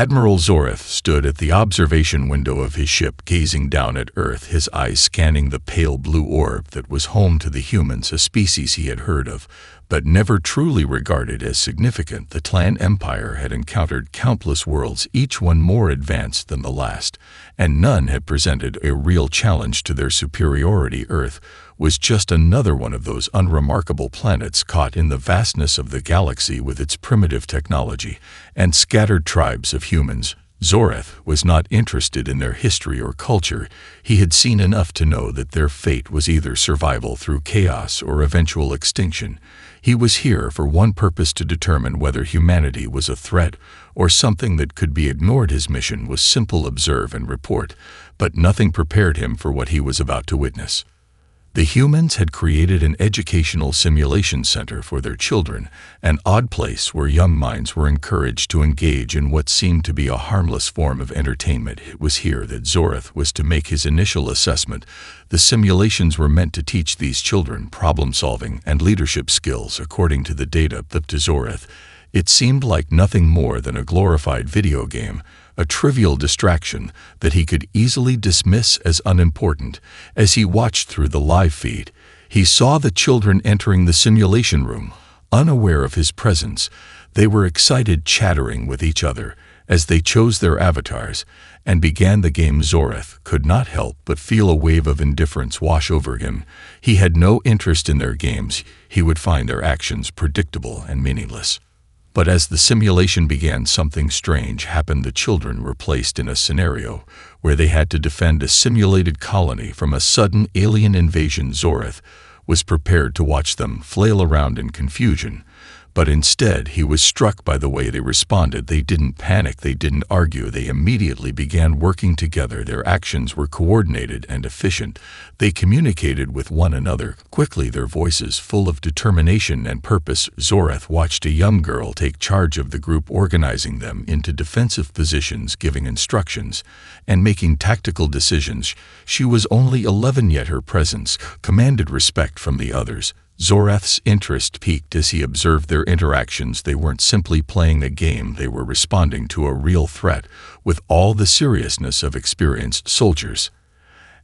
Admiral Zoreth stood at the observation window of his ship, gazing down at Earth, his eyes scanning the pale blue orb that was home to the humans, a species he had heard of, but never truly regarded as significant. The Clan Empire had encountered countless worlds, each one more advanced than the last, and none had presented a real challenge to their superiority. Earth was just another one of those unremarkable planets caught in the vastness of the galaxy with its primitive technology and scattered tribes of humans. Zoreth was not interested in their history or culture. He had seen enough to know that their fate was either survival through chaos or eventual extinction. He was here for one purpose: to determine whether humanity was a threat or something that could be ignored. His mission was simple: observe and report, but nothing prepared him for what he was about to witness. The humans had created an educational simulation center for their children, an odd place where young minds were encouraged to engage in what seemed to be a harmless form of entertainment. It was here that Zoreth was to make his initial assessment. The simulations were meant to teach these children problem-solving and leadership skills. According to the data up to Zoreth, it seemed like nothing more than a glorified video game, a trivial distraction that he could easily dismiss as unimportant. As he watched through the live feed, he saw the children entering the simulation room, unaware of his presence. They were excited, chattering with each other as they chose their avatars and began the game. Zoreth could not help but feel a wave of indifference wash over him. He had no interest in their games. He would find their actions predictable and meaningless. But as the simulation began, something strange happened. The children were placed in a scenario where they had to defend a simulated colony from a sudden alien invasion. Zoreth was prepared to watch them flail around in confusion, but instead he was struck by the way they responded. They didn't panic, they didn't argue, they immediately began working together. Their actions were coordinated and efficient. They communicated with one another quickly, their voices full of determination and purpose. Zoreth watched a young girl take charge of the group, organizing them into defensive positions, giving instructions, and making tactical decisions. She was only 11, yet her presence commanded respect from the others. Zoreth's interest peaked as he observed their interactions. They weren't simply playing a game, they were responding to a real threat with all the seriousness of experienced soldiers.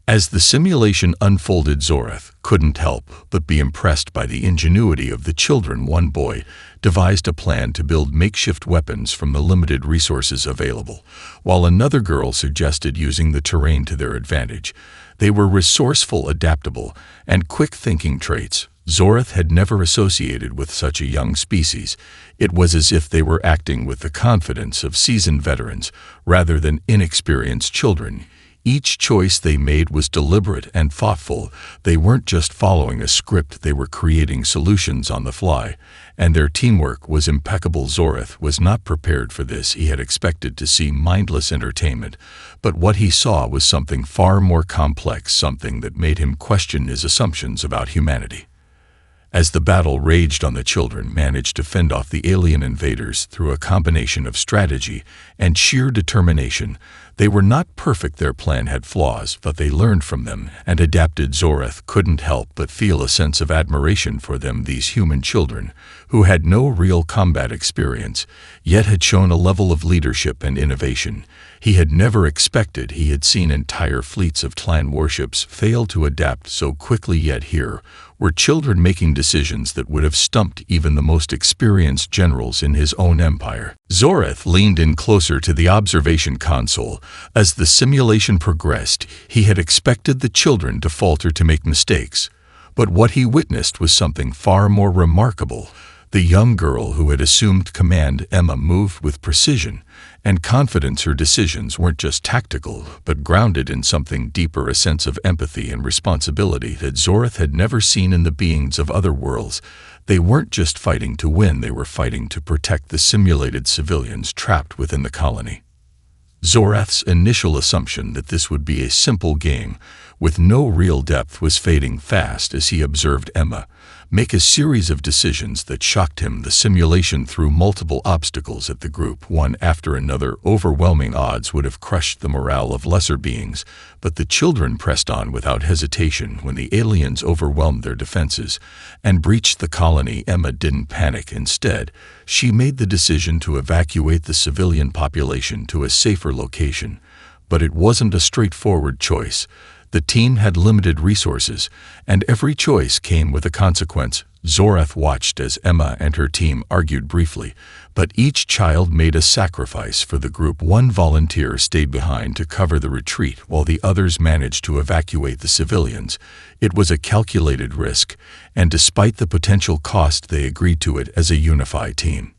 As the simulation unfolded, Zoreth couldn't help but be impressed by the ingenuity of the children. One boy devised a plan to build makeshift weapons from the limited resources available, while another girl suggested using the terrain to their advantage. They were resourceful, adaptable, and quick-thinking traits Zoreth had never associated with such a young species. It was as if they were acting with the confidence of seasoned veterans rather than inexperienced children. Each choice they made was deliberate and thoughtful. They weren't just following a script, they were creating solutions on the fly, and their teamwork was impeccable. Zoreth was not prepared for this. He had expected to see mindless entertainment, but what he saw was something far more complex, something that made him question his assumptions about humanity. As the battle raged on, the children managed to fend off the alien invaders through a combination of strategy and sheer determination. They were not perfect, their plan had flaws, but they learned from them and adapted. Zoreth couldn't help but feel a sense of admiration for them, these human children, who had no real combat experience, yet had shown a level of leadership and innovation he had never expected. He had seen entire fleets of clan warships fail to adapt so quickly, yet here were children making decisions that would have stumped even the most experienced generals in his own empire. Zoreth leaned in closer to the observation console. As the simulation progressed, he had expected the children to falter, to make mistakes. But what he witnessed was something far more remarkable. The young girl who had assumed command, Emma, moved with precision and confidence. Her decisions weren't just tactical, but grounded in something deeper, a sense of empathy and responsibility that Zoreth had never seen in the beings of other worlds. They weren't just fighting to win, they were fighting to protect the simulated civilians trapped within the colony. Zoreth's initial assumption that this would be a simple game with no real depth, was fading fast as he observed Emma make a series of decisions that shocked him. The simulation threw multiple obstacles at the group, one after another. Overwhelming odds would have crushed the morale of lesser beings, but the children pressed on without hesitation. When the aliens overwhelmed their defenses and breached the colony, Emma didn't panic. Instead, she made the decision to evacuate the civilian population to a safer location. But it wasn't a straightforward choice. The team had limited resources, and every choice came with a consequence. Zorath watched as Emma and her team argued briefly, but each child made a sacrifice for the group. One volunteer stayed behind to cover the retreat, while the others managed to evacuate the civilians. It was a calculated risk, and despite the potential cost, they agreed to it as a unified team.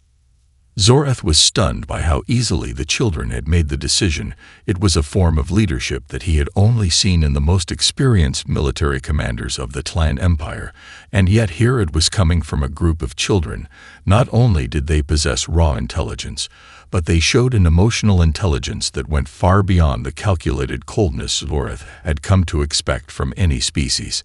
Zorath was stunned by how easily the children had made the decision. It was a form of leadership that he had only seen in the most experienced military commanders of the Tlan Empire, and yet here it was coming from a group of children. Not only did they possess raw intelligence, but they showed an emotional intelligence that went far beyond the calculated coldness Zorath had come to expect from any species.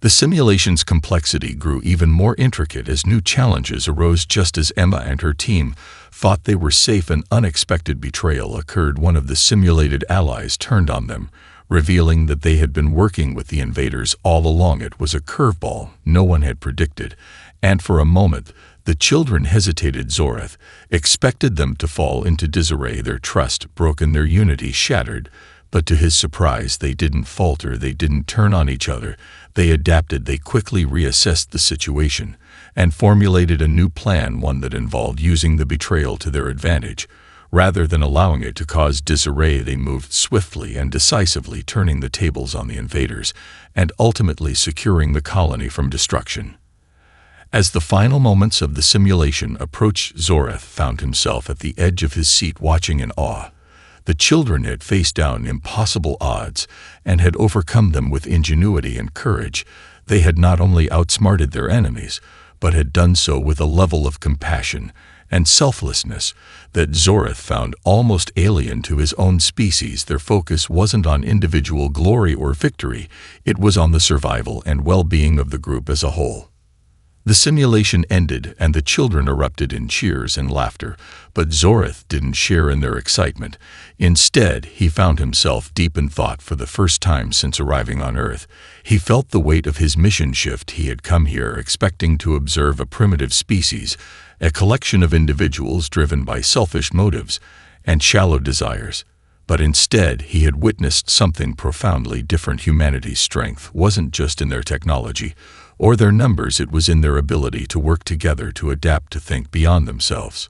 The simulation's complexity grew even more intricate as new challenges arose. Just as Emma and her team thought they were safe, an unexpected betrayal occurred. One of the simulated allies turned on them, revealing that they had been working with the invaders all along. It was a curveball no one had predicted, and for a moment, the children hesitated. Zorath expected them to fall into disarray, their trust broken, their unity shattered. But to his surprise, they didn't falter, they didn't turn on each other. They adapted, they quickly reassessed the situation and formulated a new plan, one that involved using the betrayal to their advantage. Rather than allowing it to cause disarray, they moved swiftly and decisively, turning the tables on the invaders and ultimately securing the colony from destruction. As the final moments of the simulation approached, Zorath found himself at the edge of his seat, watching in awe. The children had faced down impossible odds and had overcome them with ingenuity and courage. They had not only outsmarted their enemies, but had done so with a level of compassion and selflessness that Zorath found almost alien to his own species. Their focus wasn't on individual glory or victory, it was on the survival and well-being of the group as a whole. The simulation ended and the children erupted in cheers and laughter, but Zorath didn't share in their excitement. Instead, he found himself deep in thought. For the first time since arriving on Earth, he felt the weight of his mission shift. He had come here expecting to observe a primitive species, a collection of individuals driven by selfish motives and shallow desires. But instead, he had witnessed something profoundly different. Humanity's strength wasn't just in their technology or their numbers, it was in their ability to work together, to adapt, to think beyond themselves.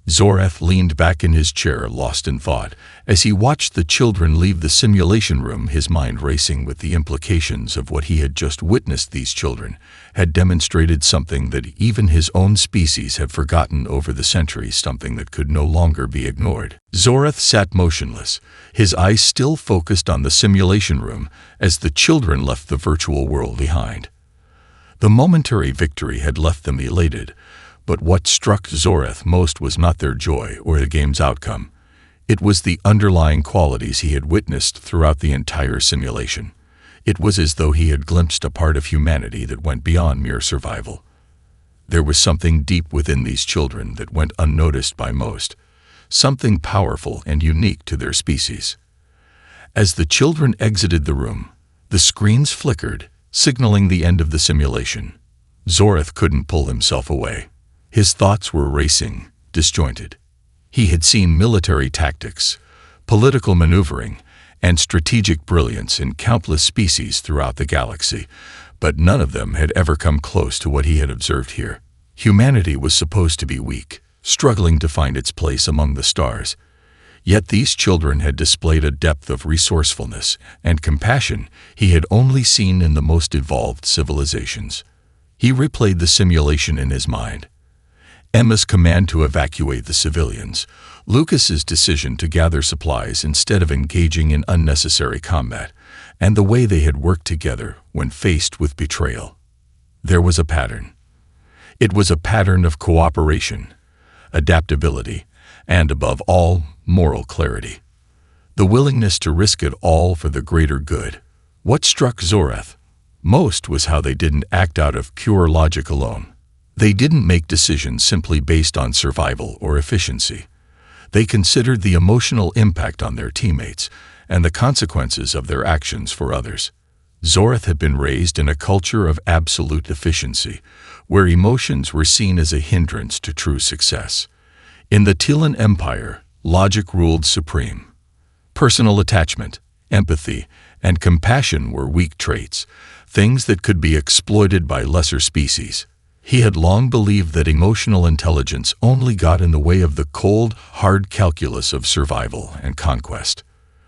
Zorath leaned back in his chair, lost in thought. As he watched the children leave the simulation room, his mind racing with the implications of what he had just witnessed. These children had demonstrated something that even his own species had forgotten over the centuries, something that could no longer be ignored. Zorath sat motionless, his eyes still focused on the simulation room as the children left the virtual world behind. The momentary victory had left them elated, but what struck Zorath most was not their joy or the game's outcome. It was the underlying qualities he had witnessed throughout the entire simulation. It was as though he had glimpsed a part of humanity that went beyond mere survival. There was something deep within these children that went unnoticed by most, something powerful and unique to their species. As the children exited the room, the screens flickered, signaling the end of the simulation. Zorath couldn't pull himself away. His thoughts were racing, disjointed. He had seen military tactics, political maneuvering, and strategic brilliance in countless species throughout the galaxy, but none of them had ever come close to what he had observed here. Humanity was supposed to be weak, struggling to find its place among the stars. Yet these children had displayed a depth of resourcefulness and compassion he had only seen in the most evolved civilizations. He replayed the simulation in his mind. Emma's command to evacuate the civilians, Lucas's decision to gather supplies instead of engaging in unnecessary combat, and the way they had worked together when faced with betrayal. There was a pattern. It was a pattern of cooperation, adaptability, and above all, moral clarity. The willingness to risk it all for the greater good. What struck Zorath most was how they didn't act out of pure logic alone. They didn't make decisions simply based on survival or efficiency. They considered the emotional impact on their teammates and the consequences of their actions for others. Zorath had been raised in a culture of absolute efficiency, where emotions were seen as a hindrance to true success. In the Telan Empire, logic ruled supreme. Personal attachment, empathy, and compassion were weak traits, things that could be exploited by lesser species. He had long believed that emotional intelligence only got in the way of the cold, hard calculus of survival and conquest.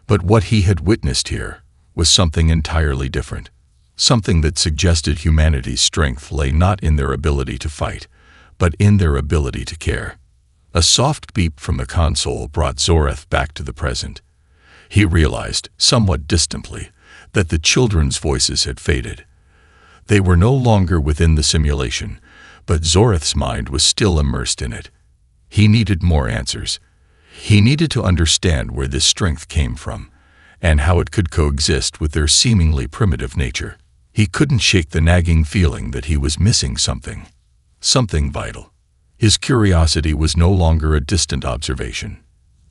But what he had witnessed here was something entirely different, something that suggested humanity's strength lay not in their ability to fight, but in their ability to care. A soft beep from the console brought Zorath back to the present. He realized, somewhat distantly, that the children's voices had faded. They were no longer within the simulation, but Zorath's mind was still immersed in it. He needed more answers. He needed to understand where this strength came from, and how it could coexist with their seemingly primitive nature. He couldn't shake the nagging feeling that he was missing something vital. His curiosity was no longer a distant observation.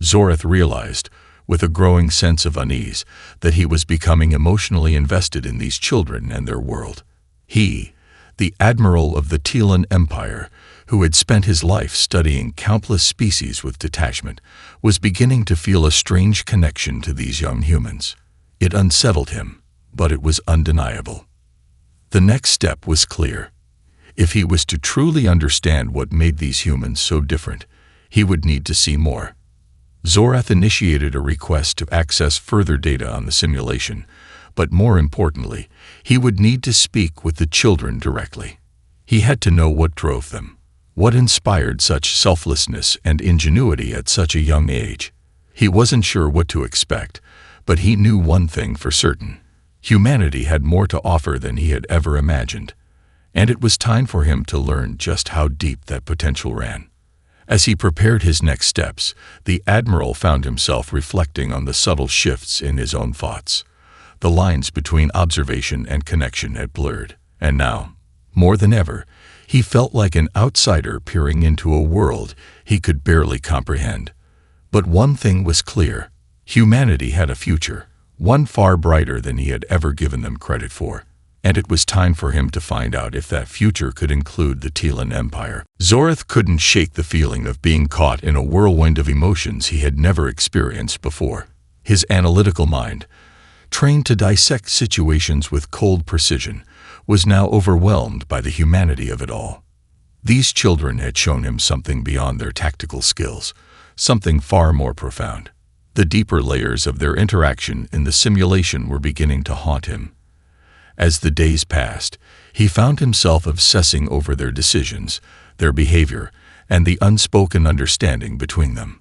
Zorath realized, with a growing sense of unease, that he was becoming emotionally invested in these children and their world. He, the Admiral of the Telan Empire, who had spent his life studying countless species with detachment, was beginning to feel a strange connection to these young humans. It unsettled him, but it was undeniable. The next step was clear. If he was to truly understand what made these humans so different, he would need to see more. Zorath initiated a request to access further data on the simulation, but more importantly, he would need to speak with the children directly. He had to know what drove them, what inspired such selflessness and ingenuity at such a young age. He wasn't sure what to expect, but he knew one thing for certain. Humanity had more to offer than he had ever imagined, and it was time for him to learn just how deep that potential ran. As he prepared his next steps, the Admiral found himself reflecting on the subtle shifts in his own thoughts. The lines between observation and connection had blurred, and now, more than ever, he felt like an outsider peering into a world he could barely comprehend. But one thing was clear: humanity had a future, one far brighter than he had ever given them credit for. And it was time for him to find out if that future could include the Telan Empire. Zorath couldn't shake the feeling of being caught in a whirlwind of emotions he had never experienced before. His analytical mind, trained to dissect situations with cold precision, was now overwhelmed by the humanity of it all. These children had shown him something beyond their tactical skills, something far more profound. The deeper layers of their interaction in the simulation were beginning to haunt him. As the days passed, he found himself obsessing over their decisions, their behavior, and the unspoken understanding between them.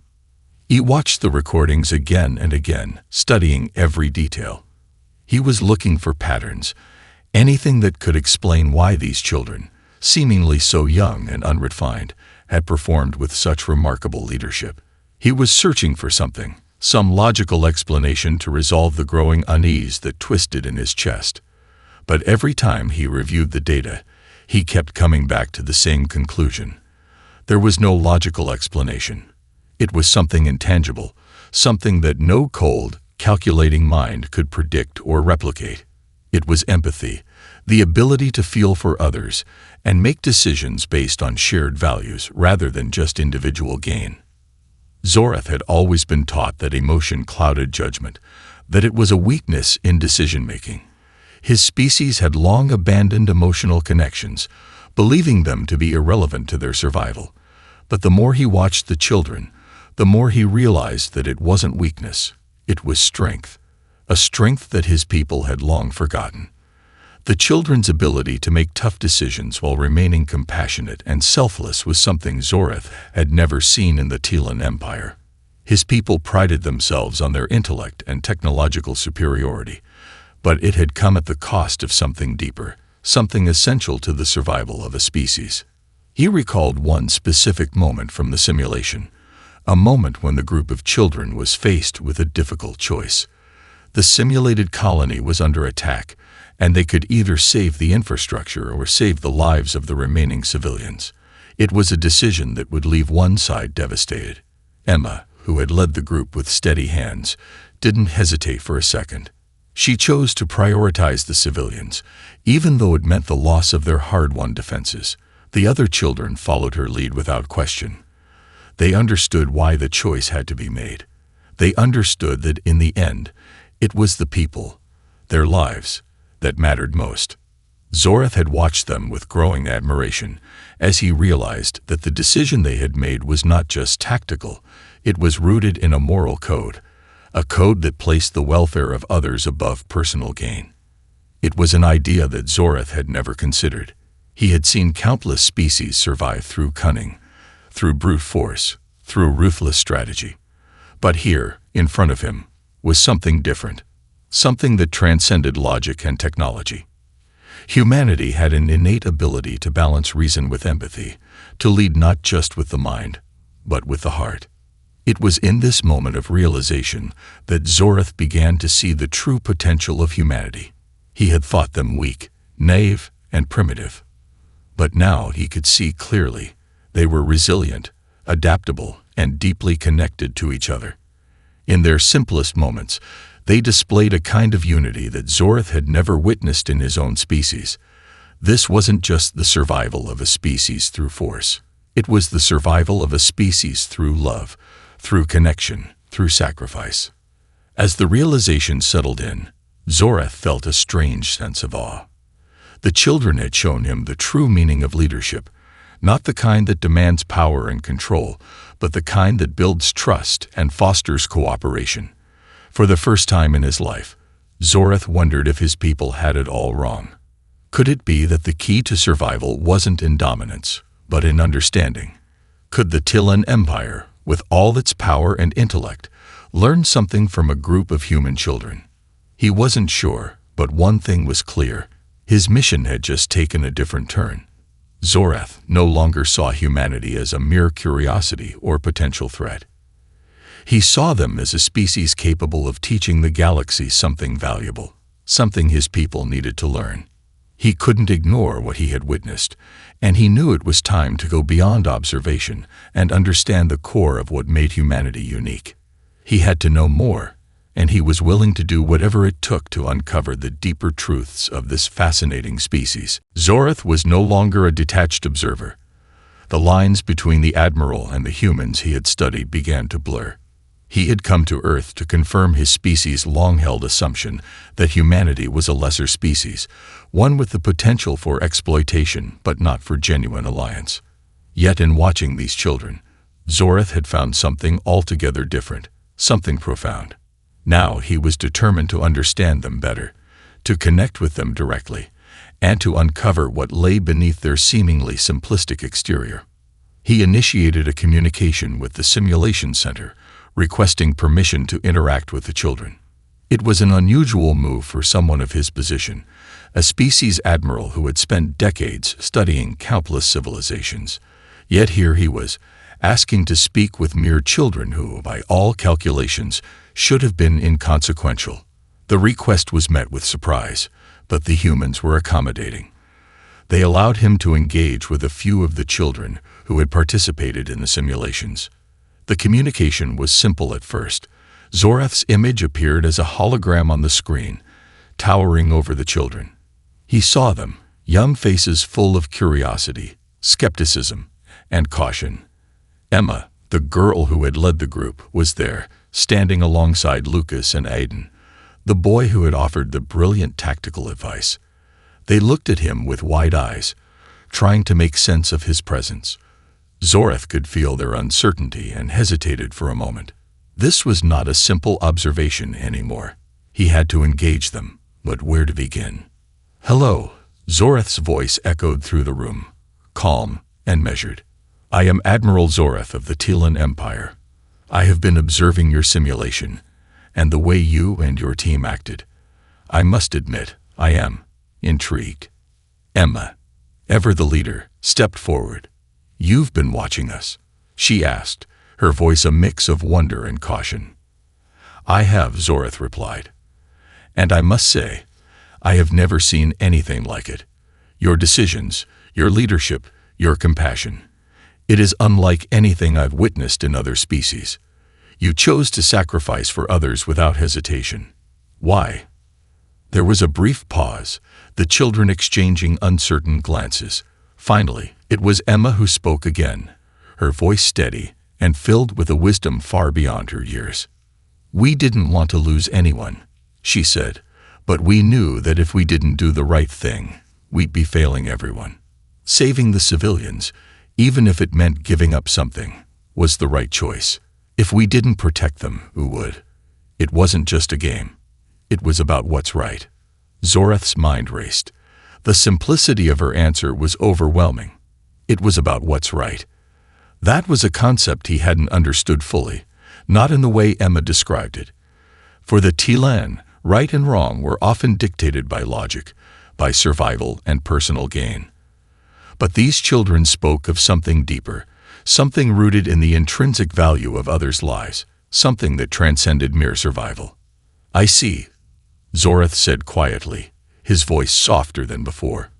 He watched the recordings again and again, studying every detail. He was looking for patterns, anything that could explain why these children, seemingly so young and unrefined, had performed with such remarkable leadership. He was searching for something, some logical explanation to resolve the growing unease that twisted in his chest. But every time he reviewed the data, he kept coming back to the same conclusion. There was no logical explanation. It was something intangible, something that no cold, calculating mind could predict or replicate. It was empathy, the ability to feel for others and make decisions based on shared values rather than just individual gain. Zorath had always been taught that emotion clouded judgment, that it was a weakness in decision-making. His species had long abandoned emotional connections, believing them to be irrelevant to their survival. But the more he watched the children, the more he realized that it wasn't weakness, it was strength, a strength that his people had long forgotten. The children's ability to make tough decisions while remaining compassionate and selfless was something Zorath had never seen in the Telan Empire. His people prided themselves on their intellect and technological superiority, but it had come at the cost of something deeper, something essential to the survival of a species. He recalled one specific moment from the simulation, a moment when the group of children was faced with a difficult choice. The simulated colony was under attack, and they could either save the infrastructure or save the lives of the remaining civilians. It was a decision that would leave one side devastated. Emma, who had led the group with steady hands, didn't hesitate for a second. She chose to prioritize the civilians, even though it meant the loss of their hard-won defenses. The other children followed her lead without question. They understood why the choice had to be made. They understood that in the end, it was the people, their lives, that mattered most. Zorath had watched them with growing admiration as he realized that the decision they had made was not just tactical, it was rooted in a moral code, a code that placed the welfare of others above personal gain. It was an idea that Zorath had never considered. He had seen countless species survive through cunning, through brute force, through ruthless strategy. But here, in front of him, was something different, something that transcended logic and technology. Humanity had an innate ability to balance reason with empathy, to lead not just with the mind, but with the heart. It was in this moment of realization that Zorath began to see the true potential of humanity. He had thought them weak, naive, and primitive. But now he could see clearly. They were resilient, adaptable, and deeply connected to each other. In their simplest moments, they displayed a kind of unity that Zorath had never witnessed in his own species. This wasn't just the survival of a species through force. It was the survival of a species through love, through connection, through sacrifice. As the realization settled in, Zorath felt a strange sense of awe. The children had shown him the true meaning of leadership, not the kind that demands power and control, but the kind that builds trust and fosters cooperation. For the first time in his life, Zorath wondered if his people had it all wrong. Could it be that the key to survival wasn't in dominance, but in understanding? Could the Tilan Empire, with all its power and intellect, learn something from a group of human children? He wasn't sure, but one thing was clear. His mission had just taken a different turn. Zorath no longer saw humanity as a mere curiosity or potential threat. He saw them as a species capable of teaching the galaxy something valuable, something his people needed to learn. He couldn't ignore what he had witnessed, and he knew it was time to go beyond observation and understand the core of what made humanity unique. He had to know more, and he was willing to do whatever it took to uncover the deeper truths of this fascinating species. Zorath was no longer a detached observer. The lines between the Admiral and the humans he had studied began to blur. He had come to Earth to confirm his species' long-held assumption that humanity was a lesser species, one with the potential for exploitation but not for genuine alliance. Yet in watching these children, Zorath had found something altogether different, something profound. Now he was determined to understand them better, to connect with them directly, and to uncover what lay beneath their seemingly simplistic exterior. He initiated a communication with the Simulation Center, requesting permission to interact with the children. It was an unusual move for someone of his position, a species admiral who had spent decades studying countless civilizations. Yet here he was, asking to speak with mere children who, by all calculations, should have been inconsequential. The request was met with surprise, but the humans were accommodating. They allowed him to engage with a few of the children who had participated in the simulations. The communication was simple at first. Zorath's image appeared as a hologram on the screen, towering over the children. He saw them, young faces full of curiosity, skepticism, and caution. Emma, the girl who had led the group, was there, standing alongside Lucas and Aiden, the boy who had offered the brilliant tactical advice. They looked at him with wide eyes, trying to make sense of his presence. Zorath could feel their uncertainty and hesitated for a moment. This was not a simple observation anymore. He had to engage them, but where to begin? "Hello," Zorath's voice echoed through the room, calm and measured. "I am Admiral Zorath of the Tilan Empire. I have been observing your simulation, and the way you and your team acted. I must admit, I am intrigued." Emma, ever the leader, stepped forward. "You've been watching us?" she asked, her voice a mix of wonder and caution. "I have," Zorath replied. And I must say, I have never seen anything like it. Your decisions, your leadership, your compassion. It is unlike anything I've witnessed in other species. You chose to sacrifice for others without hesitation. Why? There was a brief pause, the children exchanging uncertain glances. Finally, it was Emma who spoke again, her voice steady and filled with a wisdom far beyond her years. "We didn't want to lose anyone," she said, "but we knew that if we didn't do the right thing, we'd be failing everyone. Saving the civilians, even if it meant giving up something, was the right choice. If we didn't protect them, who would? It wasn't just a game. It was about what's right." Zorath's mind raced. The simplicity of her answer was overwhelming. It was about what's right. That was a concept he hadn't understood fully, not in the way Emma described it. For the Tilan, right and wrong were often dictated by logic, by survival and personal gain. But these children spoke of something deeper, something rooted in the intrinsic value of others' lives, something that transcended mere survival. "I see," Zorath said quietly, his voice softer than before.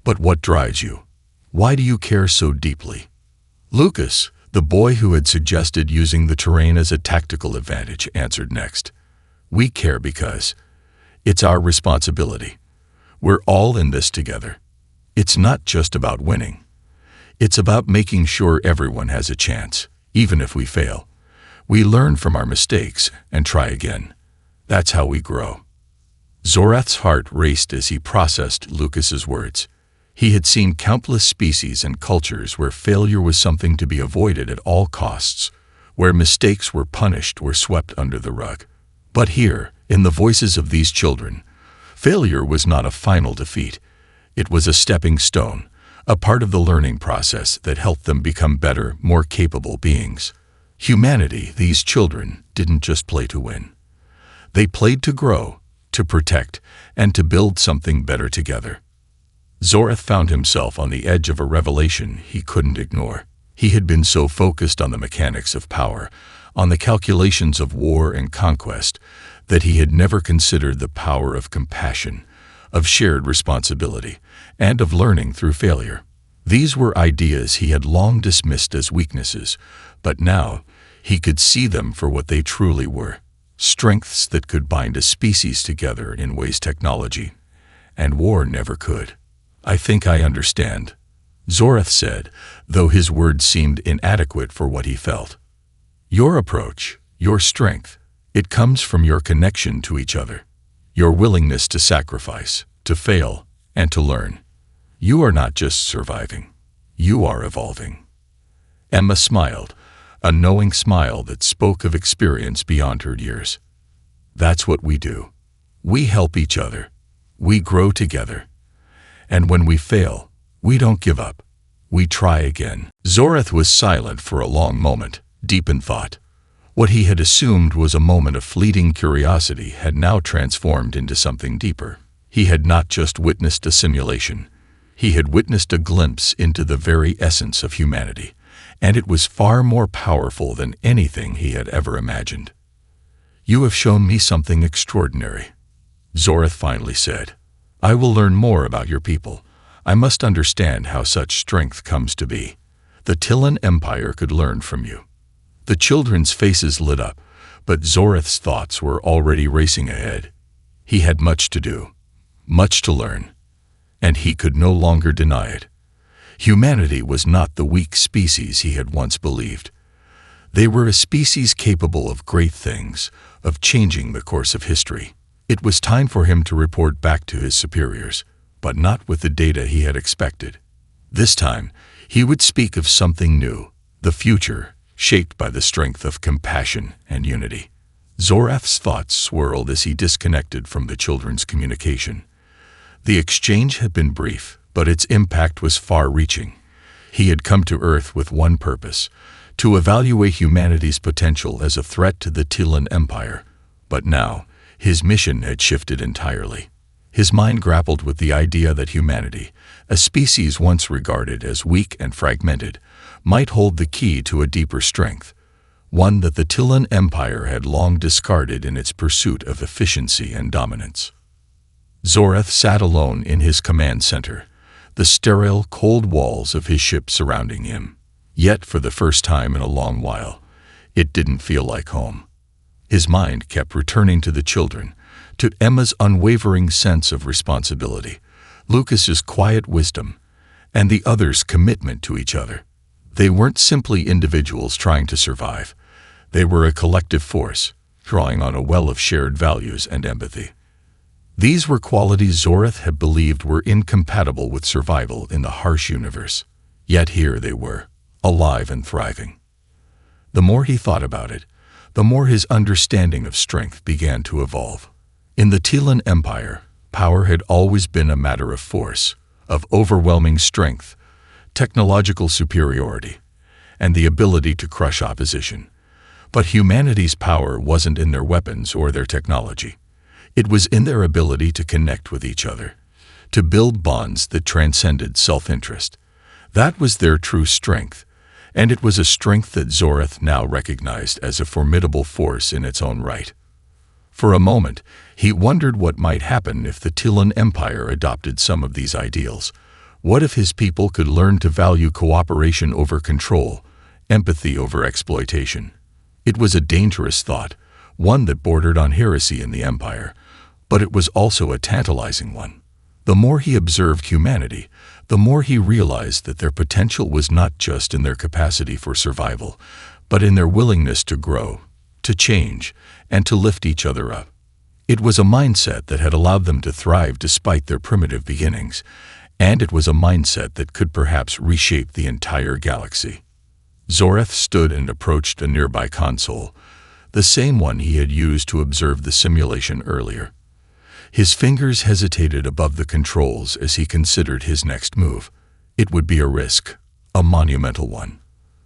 "But what drives you? Why do you care so deeply?" Lucas, the boy who had suggested using the terrain as a tactical advantage, answered next. "We care because it's our responsibility. We're all in this together. It's not just about winning. It's about making sure everyone has a chance, even if we fail. We learn from our mistakes and try again. That's how we grow." Zorath's heart raced as he processed Lucas's words. He had seen countless species and cultures where failure was something to be avoided at all costs, where mistakes were punished or swept under the rug. But here, in the voices of these children, failure was not a final defeat. It was a stepping stone, a part of the learning process that helped them become better, more capable beings. Humanity, these children, didn't just play to win. They played to grow, to protect, and to build something better together. Zorath found himself on the edge of a revelation he couldn't ignore. He had been so focused on the mechanics of power, on the calculations of war and conquest, that he had never considered the power of compassion, of shared responsibility, and of learning through failure. These were ideas he had long dismissed as weaknesses, but now he could see them for what they truly were, strengths that could bind a species together in ways technology and war never could. "I think I understand," Zorath said, though his words seemed inadequate for what he felt. "Your approach, your strength, it comes from your connection to each other, your willingness to sacrifice, to fail, and to learn. You are not just surviving, you are evolving." Emma smiled, a knowing smile that spoke of experience beyond her years. "That's what we do. We help each other. We grow together. And when we fail, we don't give up. We try again." Zorath was silent for a long moment, deep in thought. What he had assumed was a moment of fleeting curiosity had now transformed into something deeper. He had not just witnessed a simulation. He had witnessed a glimpse into the very essence of humanity, and it was far more powerful than anything he had ever imagined. "You have shown me something extraordinary," Zorath finally said. "I will learn more about your people. I must understand how such strength comes to be. The Tilan Empire could learn from you." The children's faces lit up, but Zorath's thoughts were already racing ahead. He had much to do, much to learn, and he could no longer deny it. Humanity was not the weak species he had once believed. They were a species capable of great things, of changing the course of history. It was time for him to report back to his superiors, but not with the data he had expected. This time, he would speak of something new, the future, shaped by the strength of compassion and unity. Zorath's thoughts swirled as he disconnected from the children's communication. The exchange had been brief, but its impact was far-reaching. He had come to Earth with one purpose, to evaluate humanity's potential as a threat to the Tilan Empire. But now, his mission had shifted entirely. His mind grappled with the idea that humanity, a species once regarded as weak and fragmented, might hold the key to a deeper strength, one that the Tilan Empire had long discarded in its pursuit of efficiency and dominance. Zorath sat alone in his command center, the sterile, cold walls of his ship surrounding him. Yet, for the first time in a long while, it didn't feel like home. His mind kept returning to the children, to Emma's unwavering sense of responsibility, Lucas's quiet wisdom, and the others' commitment to each other. They weren't simply individuals trying to survive. They were a collective force, drawing on a well of shared values and empathy. These were qualities Zorath had believed were incompatible with survival in the harsh universe. Yet here they were, alive and thriving. The more he thought about it, the more his understanding of strength began to evolve. In the Tilan Empire, power had always been a matter of force, of overwhelming strength, technological superiority, and the ability to crush opposition. But humanity's power wasn't in their weapons or their technology. It was in their ability to connect with each other, to build bonds that transcended self-interest. That was their true strength, and it was a strength that Zorath now recognized as a formidable force in its own right. For a moment, he wondered what might happen if the Tilan Empire adopted some of these ideals. What if his people could learn to value cooperation over control, empathy over exploitation? It was a dangerous thought, one that bordered on heresy in the Empire, but it was also a tantalizing one. The more he observed humanity, the more he realized that their potential was not just in their capacity for survival, but in their willingness to grow, to change, and to lift each other up. It was a mindset that had allowed them to thrive despite their primitive beginnings, and it was a mindset that could perhaps reshape the entire galaxy. Zorath stood and approached a nearby console, the same one he had used to observe the simulation earlier. His fingers hesitated above the controls as he considered his next move. It would be a risk, a monumental one.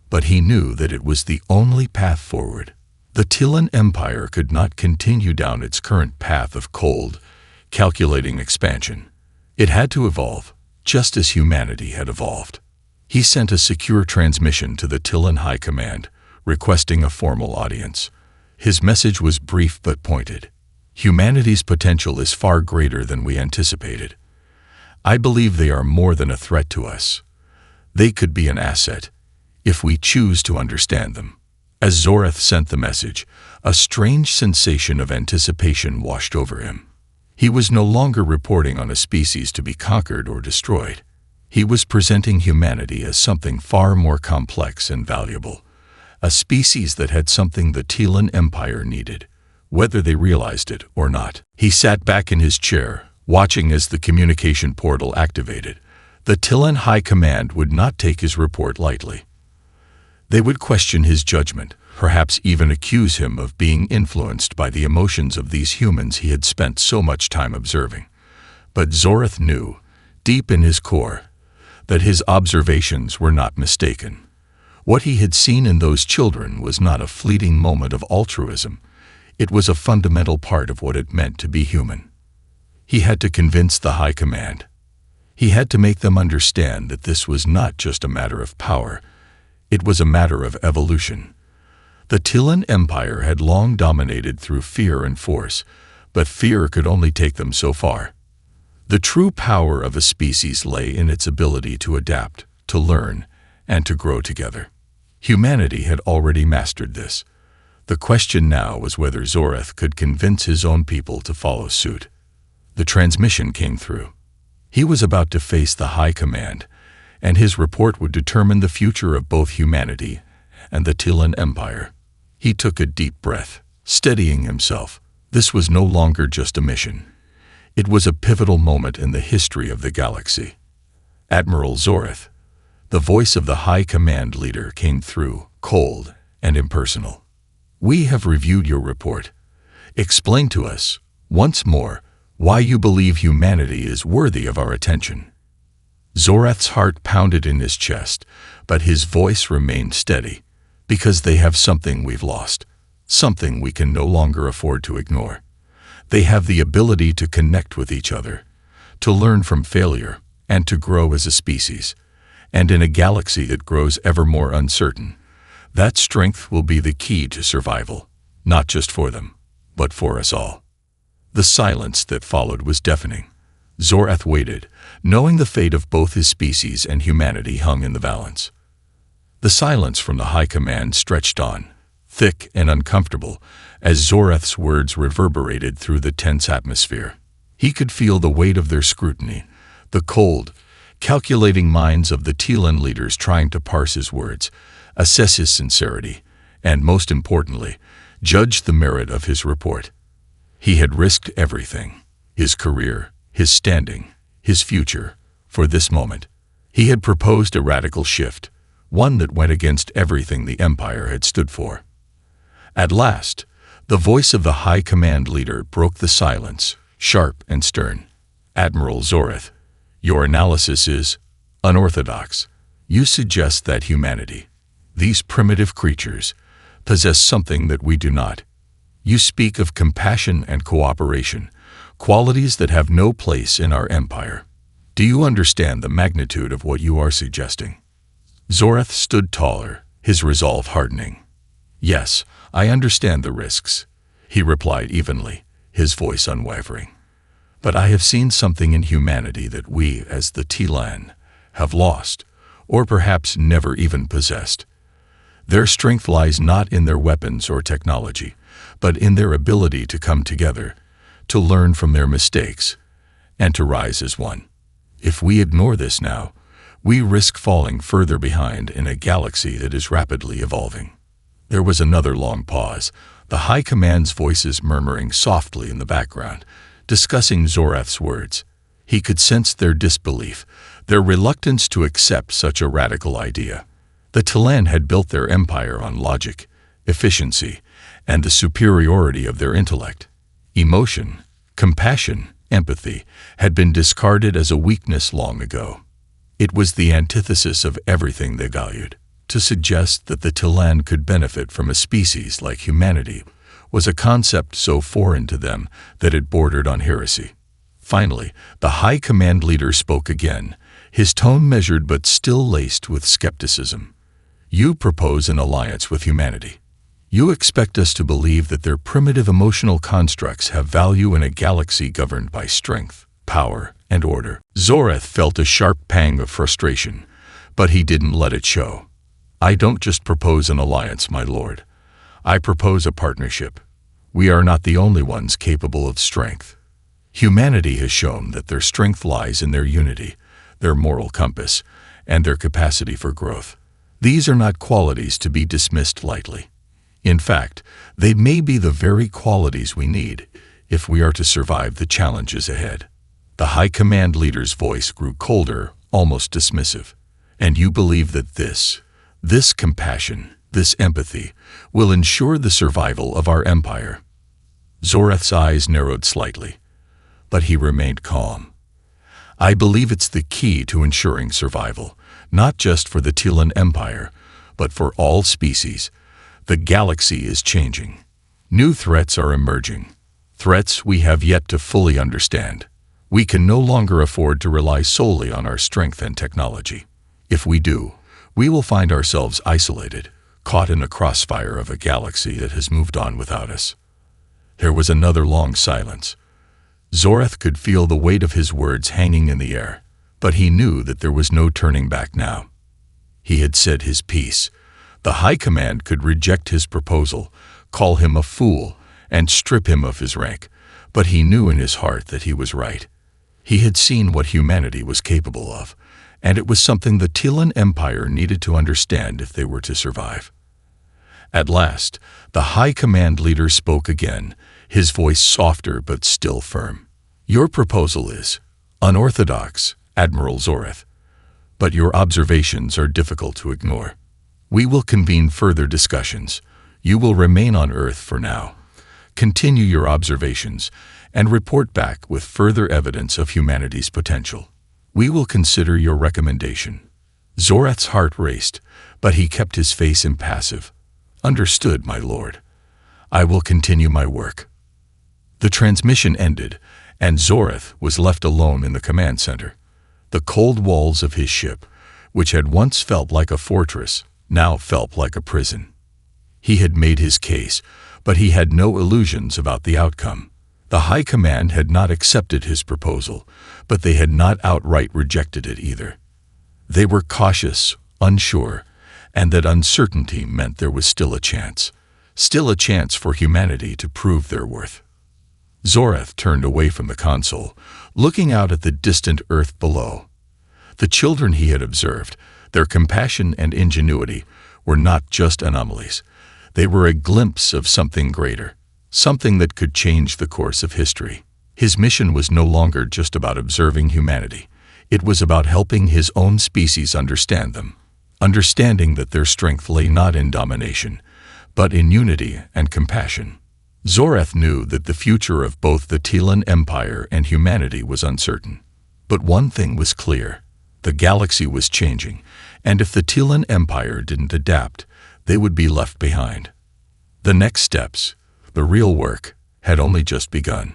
But he knew that it was the only path forward. The Tilan Empire could not continue down its current path of cold, calculating expansion. It had to evolve, just as humanity had evolved. He sent a secure transmission to the Tilan High Command, requesting a formal audience. His message was brief but pointed. Humanity's potential is far greater than we anticipated. I believe they are more than a threat to us. They could be an asset, if we choose to understand them. As Zorath sent the message, a strange sensation of anticipation washed over him. He was no longer reporting on a species to be conquered or destroyed. He was presenting humanity as something far more complex and valuable, a species that had something the Tilan Empire needed, whether they realized it or not. He sat back in his chair, watching as the communication portal activated. The Tilan High Command would not take his report lightly. They would question his judgment, perhaps even accuse him of being influenced by the emotions of these humans he had spent so much time observing. But Zorath knew, deep in his core, that his observations were not mistaken. What he had seen in those children was not a fleeting moment of altruism. It was a fundamental part of what it meant to be human. He had to convince the High Command. He had to make them understand that this was not just a matter of power. It was a matter of evolution. The Tilan Empire had long dominated through fear and force, but fear could only take them so far. The true power of a species lay in its ability to adapt, to learn, and to grow together. Humanity had already mastered this. The question now was whether Zorath could convince his own people to follow suit. The transmission came through. He was about to face the High Command, and his report would determine the future of both humanity and the Tilan Empire. He took a deep breath, steadying himself. This was no longer just a mission. It was a pivotal moment in the history of the galaxy. Admiral Zorath, the voice of the High Command leader, came through, cold and impersonal. We have reviewed your report. Explain to us, once more, why you believe humanity is worthy of our attention. Zorath's heart pounded in his chest, but his voice remained steady. Because they have something we've lost, something we can no longer afford to ignore. They have the ability to connect with each other, to learn from failure, and to grow as a species. And in a galaxy that grows ever more uncertain, That strength will be the key to survival, not just for them, but for us all. The silence that followed was deafening. Zorath waited, knowing the fate of both his species and humanity hung in the balance. The silence from the High Command stretched on, thick and uncomfortable, as Zorath's words reverberated through the tense atmosphere. He could feel the weight of their scrutiny, the cold, calculating minds of the Telan leaders trying to parse his words, assess his sincerity, and, most importantly, judge the merit of his report. He had risked everything, his career, his standing, his future, for this moment. He had proposed a radical shift, one that went against everything the Empire had stood for. At last, the voice of the High Command leader broke the silence, sharp and stern. "Admiral Zorath, your analysis is unorthodox. You suggest that humanity, these primitive creatures, possess something that we do not. You speak of compassion and cooperation, qualities that have no place in our empire. Do you understand the magnitude of what you are suggesting?" Zorath stood taller, his resolve hardening. "Yes, I understand the risks," he replied evenly, his voice unwavering. "But I have seen something in humanity that we, as the Telan, have lost, or perhaps never even possessed. Their strength lies not in their weapons or technology, but in their ability to come together, to learn from their mistakes, and to rise as one. If we ignore this now, we risk falling further behind in a galaxy that is rapidly evolving." There was another long pause, the High Command's voices murmuring softly in the background, discussing Zorath's words. He could sense their disbelief, their reluctance to accept such a radical idea. The Telan had built their empire on logic, efficiency, and the superiority of their intellect. Emotion, compassion, empathy had been discarded as a weakness long ago. It was the antithesis of everything they valued. To suggest that the Telan could benefit from a species like humanity was a concept so foreign to them that it bordered on heresy. Finally, the High Command leader spoke again, his tone measured but still laced with skepticism. "You propose an alliance with humanity. You expect us to believe that their primitive emotional constructs have value in a galaxy governed by strength, power, and order." Zorath felt a sharp pang of frustration, but he didn't let it show. "I don't just propose an alliance, my lord. I propose a partnership. We are not the only ones capable of strength. Humanity has shown that their strength lies in their unity, their moral compass, and their capacity for growth. These are not qualities to be dismissed lightly. In fact, they may be the very qualities we need if we are to survive the challenges ahead." The High Command leader's voice grew colder, almost dismissive. "And you believe that this compassion, this empathy, will ensure the survival of our empire?" Zorath's eyes narrowed slightly, but he remained calm. "I believe it's the key to ensuring survival, not just for the Telan Empire, but for all species. The galaxy is changing. New threats are emerging, threats we have yet to fully understand. We can no longer afford to rely solely on our strength and technology. If we do, we will find ourselves isolated, caught in the crossfire of a galaxy that has moved on without us." There was another long silence. Zorath could feel the weight of his words hanging in the air, but he knew that there was no turning back now. He had said his piece. The High Command could reject his proposal, call him a fool, and strip him of his rank, but he knew in his heart that he was right. He had seen what humanity was capable of, and it was something the Telan Empire needed to understand if they were to survive. At last, the High Command leader spoke again, his voice softer but still firm. "Your proposal is unorthodox, Admiral Zorath, but your observations are difficult to ignore. We will convene further discussions. You will remain on Earth for now. Continue your observations and report back with further evidence of humanity's potential. We will consider your recommendation." Zorath's heart raced, but he kept his face impassive. "Understood, my lord. I will continue my work." The transmission ended, and Zorath was left alone in the command center. The cold walls of his ship, which had once felt like a fortress, now felt like a prison. He had made his case, but he had no illusions about the outcome. The High Command had not accepted his proposal, but they had not outright rejected it either. They were cautious, unsure, and that uncertainty meant there was still a chance for humanity to prove their worth. Zorath turned away from the console, looking out at the distant Earth below. The children he had observed, their compassion and ingenuity, were not just anomalies. They were a glimpse of something greater, something that could change the course of history. His mission was no longer just about observing humanity. It was about helping his own species understand them, understanding that their strength lay not in domination, but in unity and compassion. Zorath knew that the future of both the Telan Empire and humanity was uncertain. But one thing was clear. The galaxy was changing, and if the Telan Empire didn't adapt, they would be left behind. The next steps, the real work, had only just begun.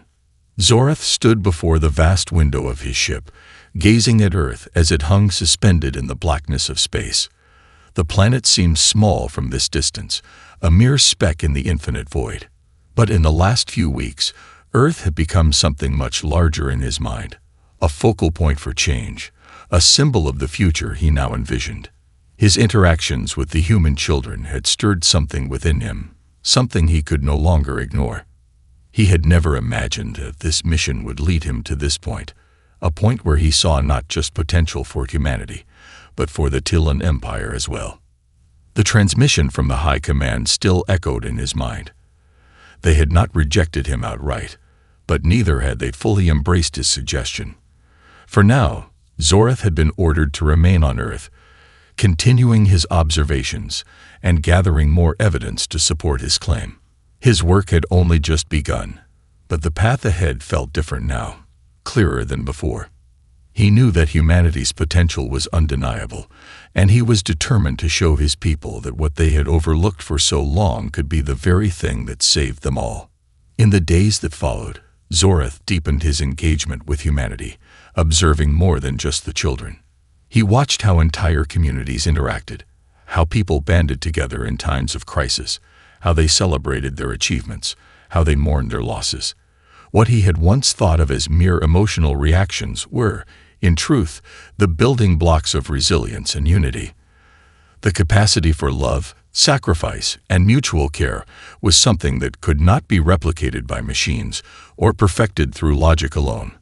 Zorath stood before the vast window of his ship, gazing at Earth as it hung suspended in the blackness of space. The planet seemed small from this distance, a mere speck in the infinite void. But in the last few weeks, Earth had become something much larger in his mind, a focal point for change, a symbol of the future he now envisioned. His interactions with the human children had stirred something within him, something he could no longer ignore. He had never imagined that this mission would lead him to this point, a point where he saw not just potential for humanity, but for the Telan Empire as well. The transmission from the High Command still echoed in his mind. They had not rejected him outright, but neither had they fully embraced his suggestion. For now, Zorath had been ordered to remain on Earth, continuing his observations and gathering more evidence to support his claim. His work had only just begun, but the path ahead felt different now, clearer than before. He knew that humanity's potential was undeniable, and he was determined to show his people that what they had overlooked for so long could be the very thing that saved them all. In the days that followed, Zorath deepened his engagement with humanity, observing more than just the children. He watched how entire communities interacted, how people banded together in times of crisis, how they celebrated their achievements, how they mourned their losses. What he had once thought of as mere emotional reactions were, in truth, the building blocks of resilience and unity. The capacity for love, sacrifice, and mutual care was something that could not be replicated by machines or perfected through logic alone.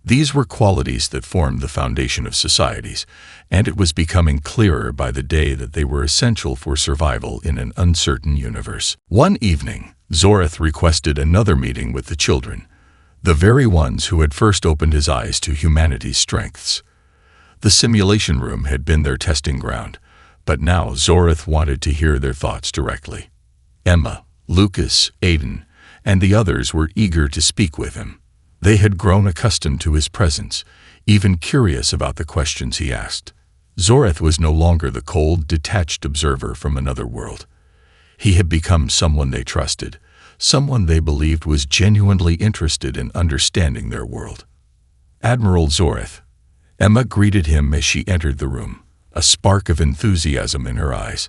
These were qualities that formed the foundation of societies, and it was becoming clearer by the day that they were essential for survival in an uncertain universe. One evening, Zorath requested another meeting with the children, the very ones who had first opened his eyes to humanity's strengths. The simulation room had been their testing ground, but now Zorath wanted to hear their thoughts directly. Emma, Lucas, Aiden, and the others were eager to speak with him. They had grown accustomed to his presence, even curious about the questions he asked. Zorath was no longer the cold, detached observer from another world. He had become someone they trusted, someone they believed was genuinely interested in understanding their world. Admiral Zorath. Emma greeted him as she entered the room, a spark of enthusiasm in her eyes.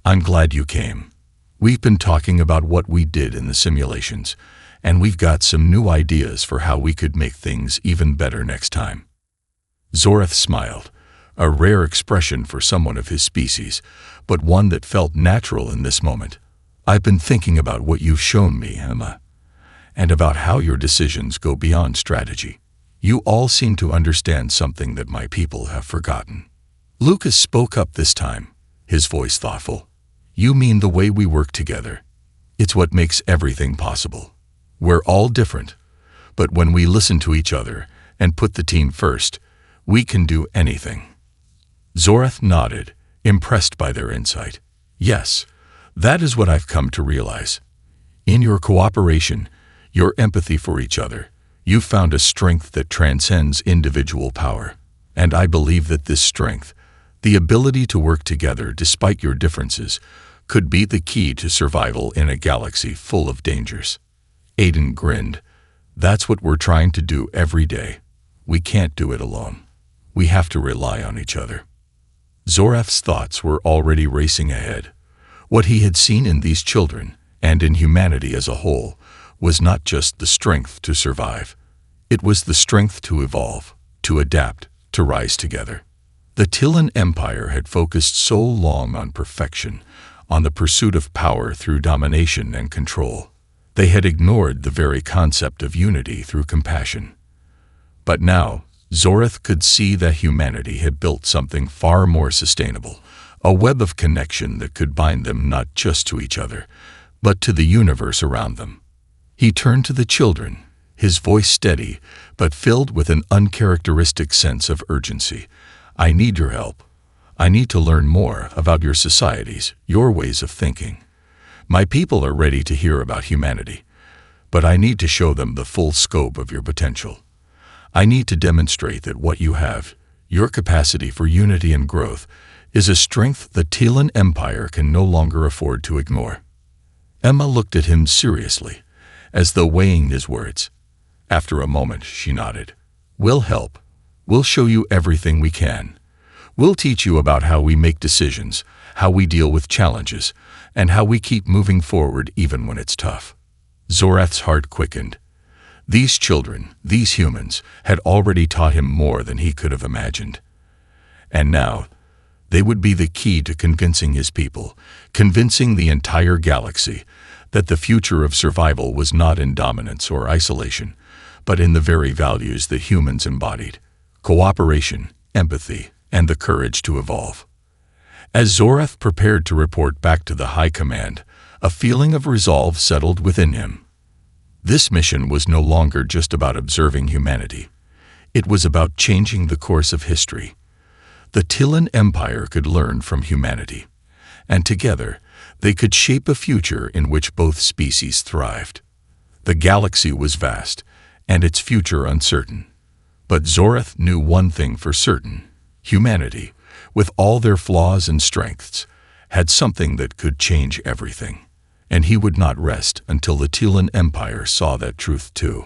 "I'm glad you came. We've been talking about what we did in the simulations, and we've got some new ideas for how we could make things even better next time." Zorath smiled, a rare expression for someone of his species, but one that felt natural in this moment. "I've been thinking about what you've shown me, Emma, and about how your decisions go beyond strategy. You all seem to understand something that my people have forgotten." Lucas spoke up this time, his voice thoughtful. "You mean the way we work together. It's what makes everything possible. We're all different, but when we listen to each other and put the team first, we can do anything." Zorath nodded, impressed by their insight. "Yes, that is what I've come to realize. In your cooperation, your empathy for each other, you've found a strength that transcends individual power. And I believe that this strength, the ability to work together despite your differences, could be the key to survival in a galaxy full of dangers." Aiden grinned. "That's what we're trying to do every day. We can't do it alone. We have to rely on each other." Zorath's thoughts were already racing ahead. What he had seen in these children, and in humanity as a whole, was not just the strength to survive. It was the strength to evolve, to adapt, to rise together. The Tilan Empire had focused so long on perfection, on the pursuit of power through domination and control. They had ignored the very concept of unity through compassion. But now, Zorath could see that humanity had built something far more sustainable, a web of connection that could bind them not just to each other, but to the universe around them. He turned to the children, his voice steady, but filled with an uncharacteristic sense of urgency. "I need your help. I need to learn more about your societies, your ways of thinking. My people are ready to hear about humanity, but I need to show them the full scope of your potential. I need to demonstrate that what you have, your capacity for unity and growth, is a strength the Tilan Empire can no longer afford to ignore." Emma looked at him seriously, as though weighing his words. After a moment, she nodded. "We'll help. We'll show you everything we can. We'll teach you about how we make decisions, how we deal with challenges, and how we keep moving forward even when it's tough." Zorath's heart quickened. These children, these humans, had already taught him more than he could have imagined. And now, they would be the key to convincing his people, convincing the entire galaxy, that the future of survival was not in dominance or isolation, but in the very values that humans embodied: cooperation, empathy, and the courage to evolve. As Zorath prepared to report back to the High Command, a feeling of resolve settled within him. This mission was no longer just about observing humanity. It was about changing the course of history. The Tilan Empire could learn from humanity, and together they could shape a future in which both species thrived. The galaxy was vast, and its future uncertain. But Zorath knew one thing for certain: humanity, with all their flaws and strengths, had something that could change everything. And he would not rest until the Tilan Empire saw that truth too.